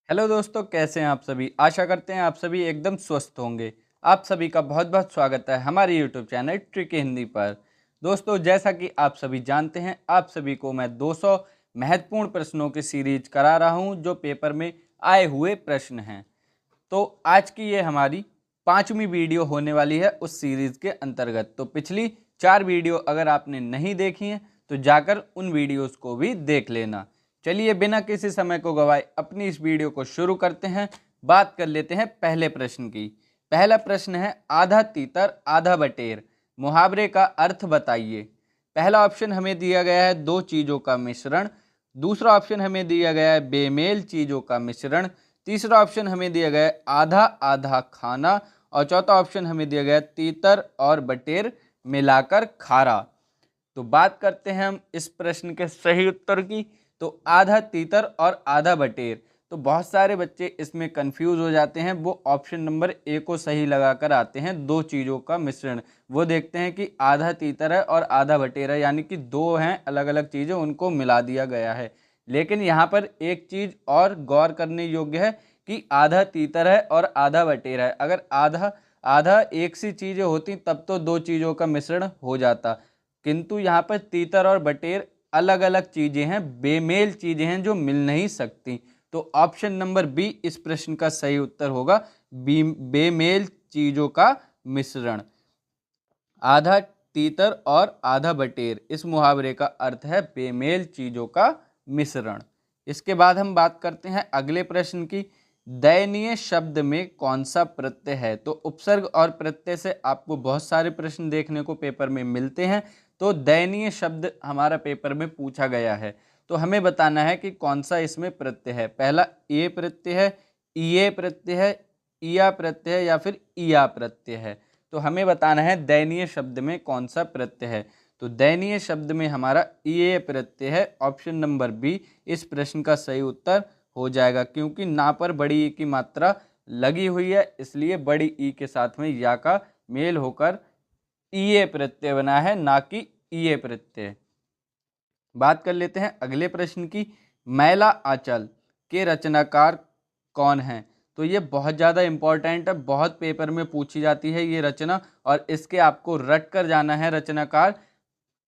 Hello दोस्तों, कैसे हैं आप सभी। आशा करते हैं आप सभी एकदम स्वस्थ होंगे। आप सभी का बहुत बहुत स्वागत है हमारे यूट्यूब चैनल ट्रिकी हिंदी पर। दोस्तों, जैसा कि आप सभी जानते हैं, आप सभी को मैं 200 महत्वपूर्ण प्रश्नों की सीरीज करा रहा हूं जो पेपर में आए हुए प्रश्न हैं। तो आज की ये हमारी 5वीं वीडियो होने वाली है उस सीरीज के अंतर्गत। तो पिछली 4 वीडियो अगर आपने नहीं देखी हैं तो जाकर उन वीडियोस को भी देख लेना। चलिए बिना किसी समय को गवाए अपनी इस वीडियो को शुरू करते हैं। बात कर लेते हैं पहले प्रश्न की। पहला प्रश्न है, आधा तीतर आधा बटेर मुहावरे का अर्थ बताइए। पहला ऑप्शन हमें दिया गया है दो चीजों का मिश्रण। दूसरा ऑप्शन हमें दिया गया है बेमेल चीजों का मिश्रण। तीसरा ऑप्शन हमें दिया गया है आधा आधा खाना। और चौथा ऑप्शन हमें दिया गया है तीतर और बटेर मिलाकर खारा। तो बात करते हैं हम इस प्रश्न के सही उत्तर की। तो आधा तीतर और आधा बटेर। तो बहुत सारे बच्चे इसमें कंफ्यूज हो जाते हैं, वो ऑप्शन नंबर ए को सही लगाकर आते हैं, दो चीज़ों का मिश्रण। वो देखते हैं कि आधा तीतर है और आधा बटेर है, यानी कि दो हैं अलग अलग चीज़ें, उनको मिला दिया गया है। लेकिन यहाँ पर एक चीज़ और गौर करने योग्य है कि आधा तीतर है और आधा बटेर है। अगर आधा आधा एक सी चीज़ें होती तब तो दो चीज़ों का मिश्रण हो जाता, किंतु यहाँ पर तीतर और बटेर अलग अलग चीजें हैं, बेमेल चीजें हैं जो मिल नहीं सकती। तो ऑप्शन नंबर बी इस प्रश्न का सही उत्तर होगा, बेमेल चीजों का मिश्रण। आधा तीतर और आधा बटेर, इस मुहावरे का अर्थ है बेमेल चीजों का मिश्रण। इसके बाद हम बात करते हैं अगले प्रश्न की। दयनीय शब्द में कौन सा प्रत्यय है। तो उपसर्ग और प्रत्यय से आपको बहुत सारे प्रश्न देखने को पेपर में मिलते हैं। तो दयनीय शब्द हमारा पेपर में पूछा गया है, तो हमें बताना है कि कौन सा इसमें प्रत्यय है। पहला ए प्रत्यय है, ईए प्रत्यय है, ईया प्रत्यय है या फिर ईया प्रत्यय है। तो हमें बताना है दयनीय शब्द में कौन सा प्रत्यय है। तो दयनीय शब्द में हमारा ईए प्रत्यय है। ऑप्शन नंबर बी इस प्रश्न का सही उत्तर हो जाएगा, क्योंकि ना पर बड़ी ई की मात्रा लगी हुई है, इसलिए बड़ी ई के साथ में या का मेल होकर ईए प्रत्यय बना है, ना कि ईए प्रत्यय। बात कर लेते हैं अगले प्रश्न की। मैला आंचल के रचनाकार कौन है। तो ये बहुत ज़्यादा इंपॉर्टेंट है, बहुत पेपर में पूछी जाती है ये रचना, और इसके आपको रट कर जाना है रचनाकार।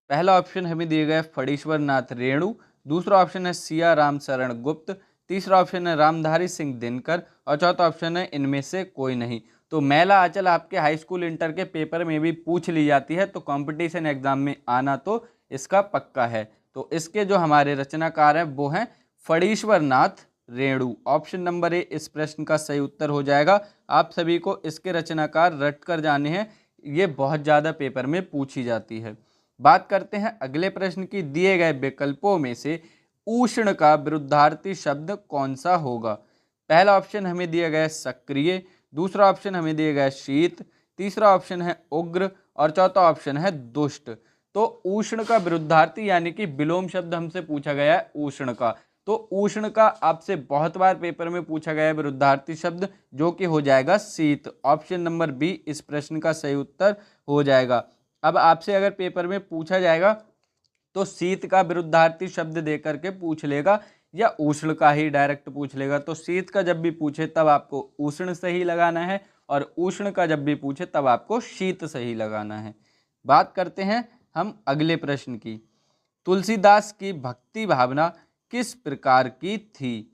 पहला ऑप्शन हमें दिया गया है फणीश्वर नाथ रेणु। दूसरा ऑप्शन है सिया राम शरण गुप्त। तीसरा ऑप्शन है रामधारी सिंह दिनकर। और चौथा ऑप्शन है इनमें से कोई नहीं। तो मैला आंचल आपके हाई स्कूल इंटर के पेपर में भी पूछ ली जाती है, तो कंपटीशन एग्जाम में आना तो इसका पक्का है। तो इसके जो हमारे रचनाकार हैं वो हैं Phanishwar Nath Renu. Option number A इस प्रश्न का सही उत्तर हो जाएगा। आप सभी को इसके रचनाकार रट कर जाने हैं, ये बहुत ज़्यादा पेपर में पूछी जाती है। बात करते हैं अगले प्रश्न की। दिए गए विकल्पों में से उष्ण का विरुद्धार्थी शब्द कौन सा होगा। पहला ऑप्शन हमें दिया गया है सक्रिय। दूसरा ऑप्शन हमें दिया गया है शीत। तीसरा ऑप्शन है उग्र। और चौथा ऑप्शन है दुष्ट। तो उष्ण का विरुद्धार्थी यानी कि विलोम शब्द हमसे पूछा गया है उष्ण का। तो उष्ण का आपसे बहुत बार पेपर में पूछा गया है विरुद्धार्थी शब्द, जो कि हो जाएगा शीत। ऑप्शन नंबर बी इस प्रश्न का सही उत्तर हो जाएगा। अब आपसे अगर पेपर में पूछा जाएगा तो शीत का विरुद्धार्थी शब्द देकर के पूछ लेगा, या उष्ण का ही डायरेक्ट पूछ लेगा। तो शीत का जब भी पूछे तब आपको उष्ण सही लगाना है, और उष्ण का जब भी पूछे तब आपको शीत सही लगाना है। बात करते हैं हम अगले प्रश्न की। तुलसीदास की भक्ति भावना किस प्रकार की थी।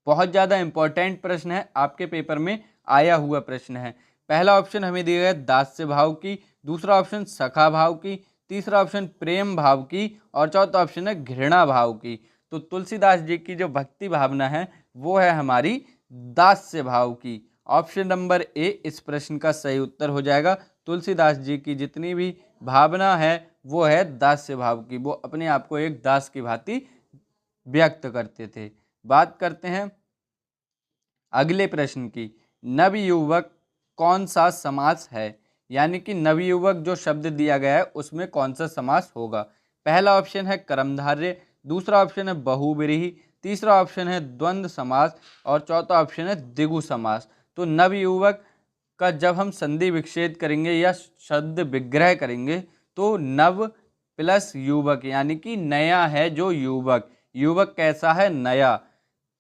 बहुत ज़्यादा इंपॉर्टेंट प्रश्न है, आपके पेपर में आया हुआ प्रश्न है। पहला ऑप्शन हमें दिया गया दास्य भाव की। दूसरा ऑप्शन सखा भाव की। तीसरा ऑप्शन प्रेम भाव की। और चौथा ऑप्शन है घृणा भाव की। तो तुलसीदास जी की जो भक्ति भावना है वो है हमारी दास्य भाव की। ऑप्शन नंबर ए इस प्रश्न का सही उत्तर हो जाएगा। तुलसीदास जी की जितनी भी भावना है वो है दास्य भाव की, वो अपने आप को एक दास की भांति व्यक्त करते थे। बात करते हैं अगले प्रश्न की। नवयुवक कौन सा समास है, यानी कि नवयुवक जो शब्द दिया गया है उसमें कौन सा समास होगा। पहला ऑप्शन है कर्मधारय। दूसरा ऑप्शन है बहुव्रीहि। तीसरा ऑप्शन है द्वंद्व समास। और चौथा ऑप्शन है द्विगु समास। तो नवयुवक का जब हम संधि विच्छेद करेंगे या शब्द विग्रह करेंगे तो नव प्लस युवक, यानी कि नया है जो युवक। युवक कैसा है, नया।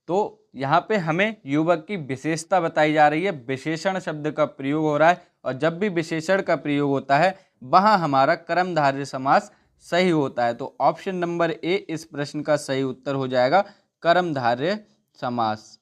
तो यहाँ पे हमें युवक की विशेषता बताई जा रही है, विशेषण शब्द का प्रयोग हो रहा है और जब भी विशेषण का प्रयोग होता है वहाँ हमारा कर्मधारय समास सही होता है। तो ऑप्शन नंबर ए इस प्रश्न का सही उत्तर हो जाएगा, कर्मधारय समास।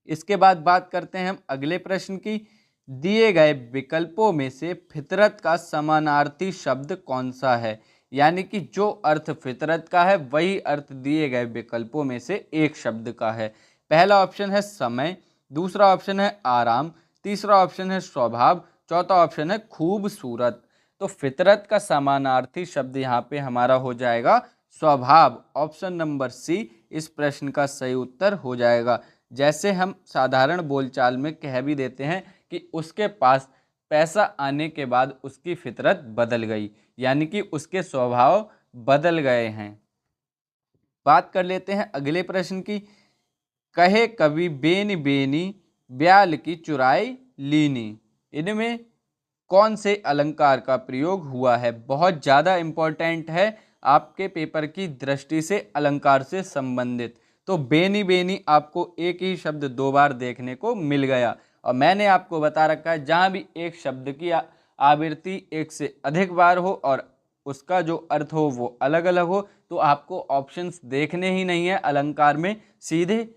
इसके बाद बात करते हैं हम अगले प्रश्न की। दिए गए विकल्पों में से फितरत का समानार्थी शब्द कौन सा है? यानी कि जो अर्थ फितरत का है वही अर्थ दिए गए विकल्पों में से एक शब्द का है। पहला ऑप्शन है समय, दूसरा ऑप्शन है आराम, तीसरा ऑप्शन है स्वभाव, चौथा ऑप्शन है खूबसूरत। तो फितरत का समानार्थी शब्द यहाँ पे हमारा हो जाएगा स्वभाव। ऑप्शन नंबर सी इस प्रश्न का सही उत्तर हो जाएगा। जैसे हम साधारण बोलचाल में कह भी देते हैं कि उसके पास पैसा आने के बाद उसकी फितरत बदल गई, यानी कि उसके स्वभाव बदल गए हैं। बात कर लेते हैं अगले प्रश्न की। कहे कवि बेनी बेनी ब्याल की चुराई लीनी, इनमें कौन से अलंकार का प्रयोग हुआ है? बहुत ज़्यादा इम्पोर्टेंट है आपके पेपर की दृष्टि से, अलंकार से संबंधित। तो बेनी बेनी आपको एक ही शब्द दो बार देखने को मिल गया और मैंने आपको बता रखा है जहाँ भी एक शब्द की आवृत्ति एक से अधिक बार हो और उसका जो अर्थ हो वो अलग अलग हो तो आपको ऑप्शंस देखने ही नहीं है अलंकार में, सीधे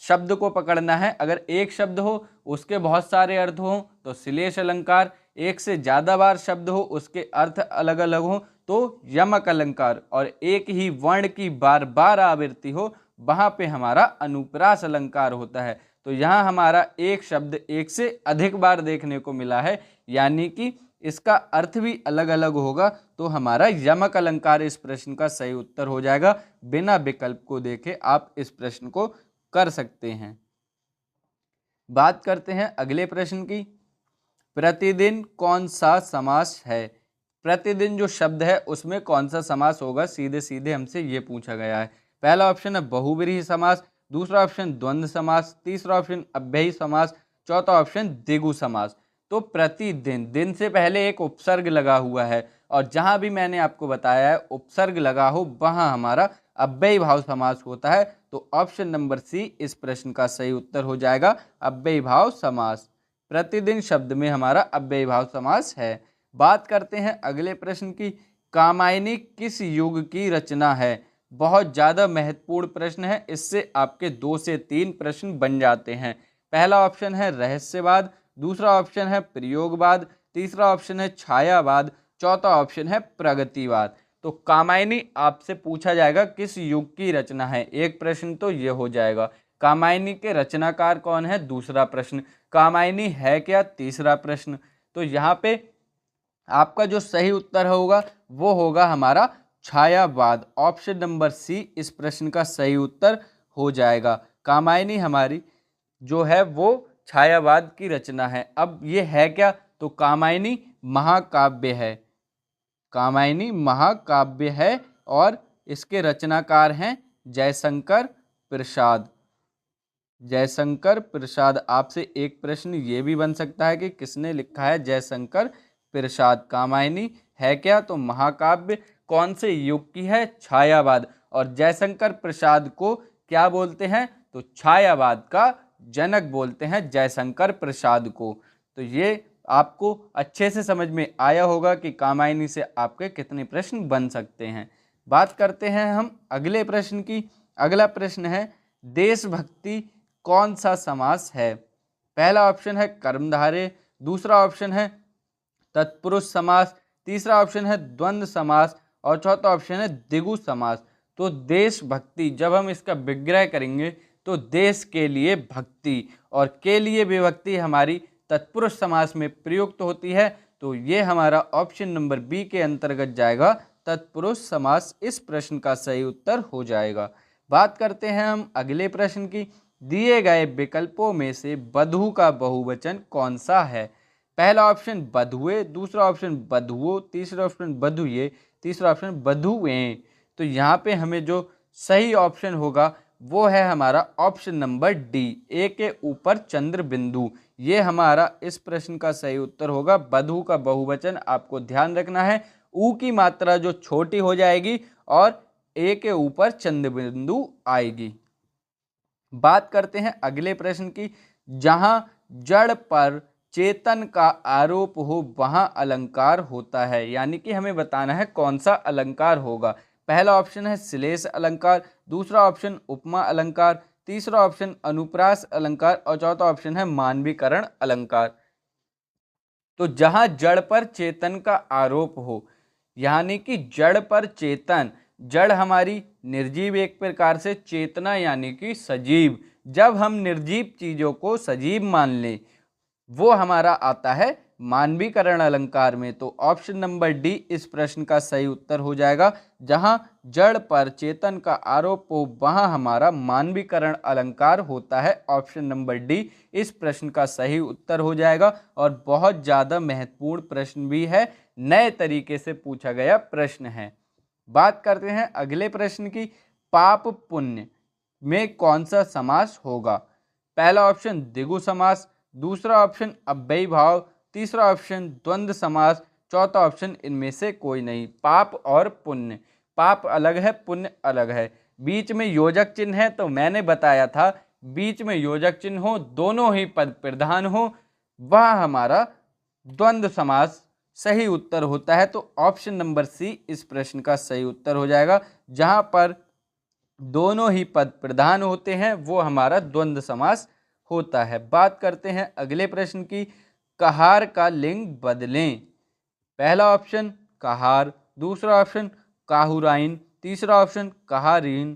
शब्द को पकड़ना है। अगर एक शब्द हो उसके बहुत सारे अर्थ हो तो श्लेष अलंकार, एक से ज़्यादा बार शब्द हो उसके अर्थ अलग अलग हो तो यमक अलंकार, और एक ही वर्ण की बार बार आवृत्ति हो वहाँ पे हमारा अनुप्रास अलंकार होता है। तो यहाँ हमारा एक शब्द एक से अधिक बार देखने को मिला है, यानी कि इसका अर्थ भी अलग अलग होगा, तो हमारा यमक अलंकार इस प्रश्न का सही उत्तर हो जाएगा। बिना विकल्प को देखे आप इस प्रश्न को कर सकते हैं। बात करते हैं अगले प्रश्न की। प्रतिदिन कौन सा समास है? प्रतिदिन जो शब्द है उसमें कौन सा समास होगा, सीधे सीधे हमसे ये पूछा गया है। पहला ऑप्शन है बहुव्रीहि समास, दूसरा ऑप्शन द्वंद्व समास, तीसरा ऑप्शन अव्ययी समास, चौथा ऑप्शन द्विगु समास। तो प्रतिदिन, दिन से पहले एक उपसर्ग लगा हुआ है और जहां भी मैंने आपको बताया है उपसर्ग लगा हो वहां हमारा अव्ययी भाव समास होता है। तो ऑप्शन नंबर सी इस प्रश्न का सही उत्तर हो जाएगा, अव्ययी भाव समास। प्रतिदिन शब्द में हमारा अव्ययी भाव समास है। बात करते हैं अगले प्रश्न की। कामायनी किस युग की रचना है? बहुत ज़्यादा महत्वपूर्ण प्रश्न है, इससे आपके 2 से 3 प्रश्न बन जाते हैं। पहला ऑप्शन है रहस्यवाद, दूसरा ऑप्शन है प्रयोगवाद, तीसरा ऑप्शन है छायावाद, चौथा ऑप्शन है प्रगतिवाद। तो कामायनी आपसे पूछा जाएगा किस युग की रचना है, एक प्रश्न तो ये हो जाएगा। कामायनी के रचनाकार कौन है, दूसरा प्रश्न। कामायनी है क्या, तीसरा प्रश्न। तो यहाँ पे आपका जो सही उत्तर होगा वो होगा हमारा छायावाद। ऑप्शन नंबर सी इस प्रश्न का सही उत्तर हो जाएगा। कामायनी हमारी जो है वो छायावाद की रचना है। अब ये है क्या, तो कामायनी महाकाव्य है। कामायनी महाकाव्य है और इसके रचनाकार हैं जयशंकर प्रसाद। जयशंकर प्रसाद। आपसे एक प्रश्न ये भी बन सकता है कि किसने लिखा है, जयशंकर प्रसाद। कामायनी है क्या, तो महाकाव्य। कौन से युग की है, छायावाद। और जयशंकर प्रसाद को क्या बोलते हैं, तो छायावाद का जनक बोलते हैं जयशंकर प्रसाद को। तो ये आपको अच्छे से समझ में आया होगा कि कामायनी से आपके कितने प्रश्न बन सकते हैं। बात करते हैं हम अगले प्रश्न की। अगला प्रश्न है देशभक्ति कौन सा समास है? पहला ऑप्शन है कर्मधारय, दूसरा ऑप्शन है तत्पुरुष समास, तीसरा ऑप्शन है द्वंद्व समास और चौथा ऑप्शन है द्विगु समास। तो देशभक्ति जब हम इसका विग्रह करेंगे तो देश के लिए भक्ति और के लिए विभक्ति हमारी तत्पुरुष समास में प्रयुक्त होती है। तो ये हमारा ऑप्शन नंबर बी के अंतर्गत जाएगा, तत्पुरुष समास इस प्रश्न का सही उत्तर हो जाएगा। बात करते हैं हम अगले प्रश्न की। दिए गए विकल्पों में से बधू का बहुवचन कौन सा है? पहला ऑप्शन बधुए, दूसरा ऑप्शन बधुओं, तीसरा ऑप्शन बधुए, तीसरा ऑप्शन बधुएं। तो यहाँ पे हमें जो सही ऑप्शन होगा वो है हमारा ऑप्शन नंबर डी, ए के ऊपर चंद्र बिंदु। ये हमारा इस प्रश्न का सही उत्तर होगा। बधू का बहुवचन आपको ध्यान रखना है, ऊ की मात्रा जो छोटी हो जाएगी और ए के ऊपर चंद्र बिंदु आएगी। बात करते हैं अगले प्रश्न की। जहां जड़ पर चेतन का आरोप हो वहां अलंकार होता है, यानी कि हमें बताना है कौन सा अलंकार होगा। पहला ऑप्शन है श्लेष अलंकार, दूसरा ऑप्शन उपमा अलंकार, तीसरा ऑप्शन अनुप्रास अलंकार और चौथा ऑप्शन है मानवीकरण अलंकार। तो जहां जड़ पर चेतन का आरोप हो, यानी कि जड़ पर चेतन, जड़ हमारी निर्जीव एक प्रकार से, चेतना यानी कि सजीव। जब हम निर्जीव चीजों को सजीव मान लें वो हमारा आता है मानवीकरण अलंकार में। तो ऑप्शन नंबर डी इस प्रश्न का सही उत्तर हो जाएगा। जहां जड़ पर चेतन का आरोप हो वहां हमारा मानवीकरण अलंकार होता है। ऑप्शन नंबर डी इस प्रश्न का सही उत्तर हो जाएगा और बहुत ज्यादा महत्वपूर्ण प्रश्न भी है, नए तरीके से पूछा गया प्रश्न है। बात करते हैं अगले प्रश्न की। पाप पुण्य में कौन सा समास होगा? पहला ऑप्शन द्विगु समास, दूसरा ऑप्शन अव्ययी भाव, तीसरा ऑप्शन द्वंद्व समास, चौथा ऑप्शन इनमें से कोई नहीं। पाप और पुण्य, पाप अलग है पुण्य अलग है, बीच में योजक चिन्ह है। तो मैंने बताया था बीच में योजक चिन्ह हो, दोनों ही पद प्रधान हो, वह हमारा द्वंद्व समास सही उत्तर होता है। तो ऑप्शन नंबर सी इस प्रश्न का सही उत्तर हो जाएगा। जहां पर दोनों ही पद प्रधान होते हैं वो हमारा द्वंद्व समास होता है। बात करते हैं अगले प्रश्न की। कहार का लिंग बदलें। पहला ऑप्शन कहार, दूसरा ऑप्शन काहुराइन, तीसरा ऑप्शन कहारीन,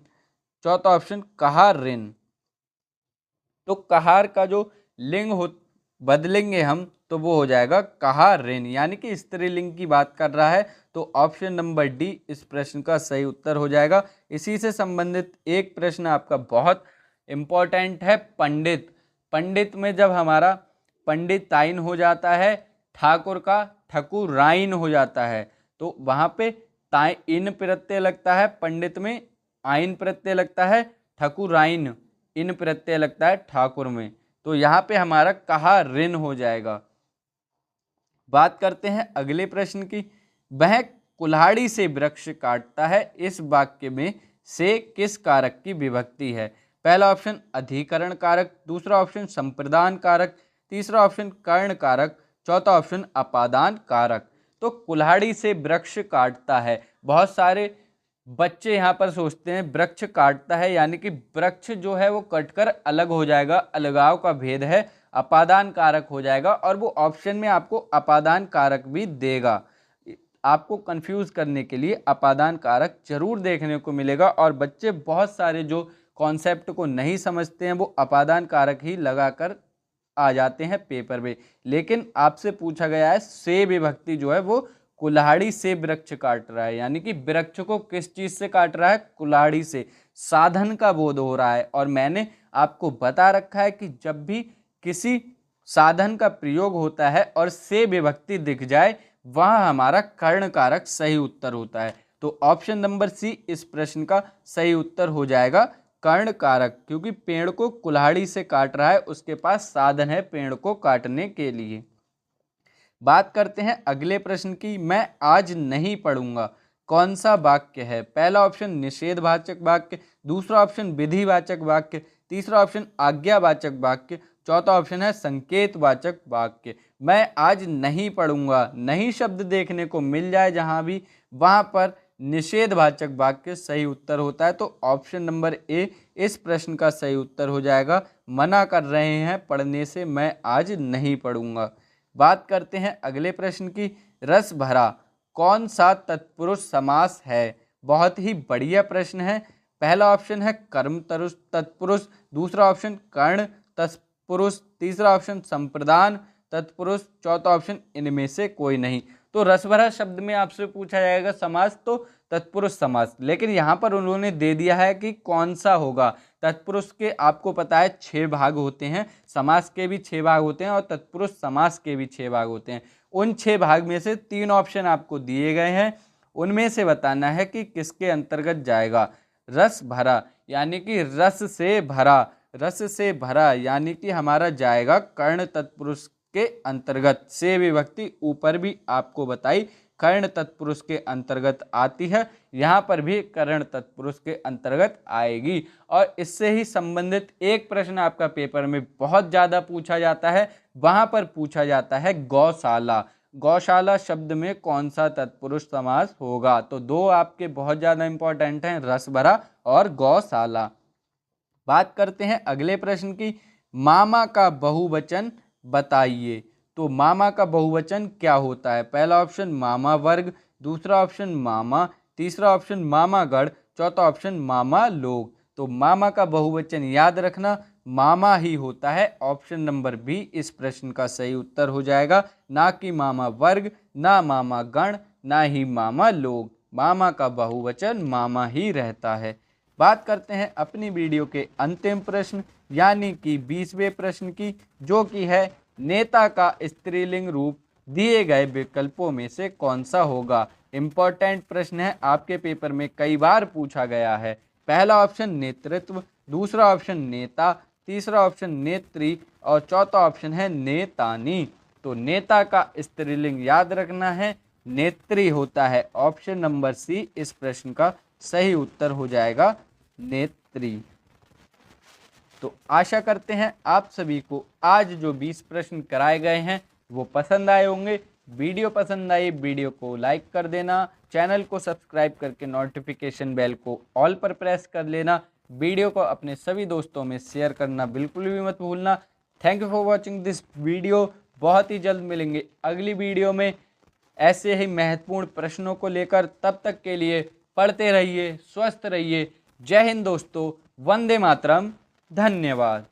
चौथा ऑप्शन कहारिन। तो कहार का जो लिंग हो बदलेंगे हम तो वो हो जाएगा कहारिन, यानी कि स्त्रीलिंग की बात कर रहा है। तो ऑप्शन नंबर डी इस प्रश्न का सही उत्तर हो जाएगा। इसी से संबंधित एक प्रश्न आपका बहुत इंपॉर्टेंट है, पंडित। पंडित में जब हमारा पंडिताइन हो जाता है, ठाकुर का ठकुराइन हो जाता है, तो वहां पे ताई इन प्रत्यय लगता है, पंडित में आइन प्रत्यय लगता है, ठकुराइन इन प्रत्यय लगता है ठाकुर में। तो यहाँ पे हमारा कहा ऋण हो जाएगा। बात करते हैं अगले प्रश्न की। वह कुल्हाड़ी से वृक्ष काटता है, इस वाक्य में से किस कारक की विभक्ति है? पहला ऑप्शन अधिकरण कारक, दूसरा ऑप्शन संप्रदान कारक, तीसरा ऑप्शन कर्ण कारक, चौथा ऑप्शन अपादान कारक। तो कुल्हाड़ी से वृक्ष काटता है, बहुत सारे बच्चे यहाँ पर सोचते हैं वृक्ष काटता है यानी कि वृक्ष जो है वो कटकर अलग हो जाएगा, अलगाव का भेद है, अपादान कारक हो जाएगा। और वो ऑप्शन में आपको अपादान कारक भी देगा, आपको कंफ्यूज करने के लिए अपादान कारक जरूर देखने को मिलेगा। और बच्चे बहुत सारे जो कॉन्सेप्ट को नहीं समझते हैं वो अपादान कारक ही लगाकर आ जाते हैं पेपर में। लेकिन आपसे पूछा गया है से विभक्ति जो है वो कुल्हाड़ी से वृक्ष काट रहा है, यानी कि वृक्ष को किस चीज से काट रहा है? कुल्हाड़ी से। साधन का बोध हो रहा है। और मैंने आपको बता रखा है कि जब भी किसी साधन का प्रयोग होता है और से विभक्ति दिख जाए वह हमारा कर्ण कारक सही उत्तर होता है। तो ऑप्शन नंबर सी इस प्रश्न का सही उत्तर हो जाएगा, कर्ण कारक। क्योंकि पेड़ को कुल्हाड़ी से काट रहा है, उसके पास साधन है पेड़ को काटने के लिए। बात करते हैं अगले प्रश्न की। मैं आज नहीं पढ़ूंगा कौन सा वाक्य है? पहला ऑप्शन निषेधवाचक वाक्य, दूसरा ऑप्शन विधिवाचक वाक्य, तीसरा ऑप्शन आज्ञावाचक वाक्य, चौथा ऑप्शन है संकेतवाचक वाक्य। मैं आज नहीं पढ़ूंगा, नहीं शब्द देखने को मिल जाए जहां भी, वहां पर निषेधवाचक वाक्य सही उत्तर होता है। तो ऑप्शन नंबर ए इस प्रश्न का सही उत्तर हो जाएगा। मना कर रहे हैं पढ़ने से, मैं आज नहीं पढ़ूंगा। बात करते हैं अगले प्रश्न की। रस भरा कौन सा तत्पुरुष समास है? बहुत ही बढ़िया प्रश्न है। पहला ऑप्शन है कर्म तत्पुरुष, दूसरा ऑप्शन कर्ण तत्पुरुष, तीसरा ऑप्शन संप्रदान तत्पुरुष, चौथा ऑप्शन इनमें से कोई नहीं। तो रसभरा शब्द में आपसे पूछा जाएगा समास तो तत्पुरुष समास, लेकिन यहाँ पर उन्होंने दे दिया है कि कौन सा होगा। तत्पुरुष के आपको पता है 6 भाग होते हैं, समास के भी 6 भाग होते हैं और तत्पुरुष समास के भी 6 भाग होते हैं। उन 6 भाग में से 3 ऑप्शन आपको दिए गए हैं, उनमें से बताना है कि किसके अंतर्गत जाएगा। रस भरा यानी कि रस से भरा, रस से भरा यानी कि हमारा जाएगा कर्ण तत्पुरुष के अंतर्गत। से विभक्ति ऊपर भी आपको बताई, कर्ण तत्पुरुष के अंतर्गत आती है, यहाँ पर भी कर्ण तत्पुरुष के अंतर्गत आएगी। और इससे ही संबंधित एक प्रश्न आपका पेपर में बहुत ज़्यादा पूछा जाता है, वहाँ पर पूछा जाता है गौशाला। गौशाला शब्द में कौन सा तत्पुरुष समास होगा? तो दो आपके बहुत ज़्यादा इंपॉर्टेंट हैं, रसभरा और गौशाला। बात करते हैं अगले प्रश्न की। मामा का बहुवचन बताइए। तो मामा का बहुवचन क्या होता है? पहला ऑप्शन मामा वर्ग, दूसरा ऑप्शन मामा, तीसरा ऑप्शन मामागण, चौथा ऑप्शन मामा लोग। तो मामा का बहुवचन याद रखना मामा ही होता है। ऑप्शन नंबर बी इस प्रश्न का सही उत्तर हो जाएगा, ना कि मामा वर्ग, ना मामा गण, ना ही मामा लोग। मामा का बहुवचन मामा ही रहता है। बात करते हैं अपनी वीडियो के अंतिम प्रश्न यानी कि 20वें प्रश्न की, जो कि है नेता का स्त्रीलिंग रूप दिए गए विकल्पों में से कौन सा होगा? इंपॉर्टेंट प्रश्न है, आपके पेपर में कई बार पूछा गया है। पहला ऑप्शन नेतृत्व, दूसरा ऑप्शन नेता, तीसरा ऑप्शन नेत्री और चौथा ऑप्शन है नेतानी। तो नेता का स्त्रीलिंग याद रखना है, नेत्री होता है। ऑप्शन नंबर सी इस प्रश्न का सही उत्तर हो जाएगा, नेत्री। तो आशा करते हैं आप सभी को आज जो 20 प्रश्न कराए गए हैं वो पसंद आए होंगे। वीडियो पसंद आई, वीडियो को लाइक कर देना, चैनल को सब्सक्राइब करके नोटिफिकेशन बेल को ऑल पर प्रेस कर लेना, वीडियो को अपने सभी दोस्तों में शेयर करना बिल्कुल भी मत भूलना। Thank you for watching this video. बहुत ही जल्द मिलेंगे अगली वीडियो में ऐसे ही महत्वपूर्ण प्रश्नों को लेकर। तब तक के लिए पढ़ते रहिए, स्वस्थ रहिए। जय हिंद दोस्तों, वंदे मातरम, धन्यवाद।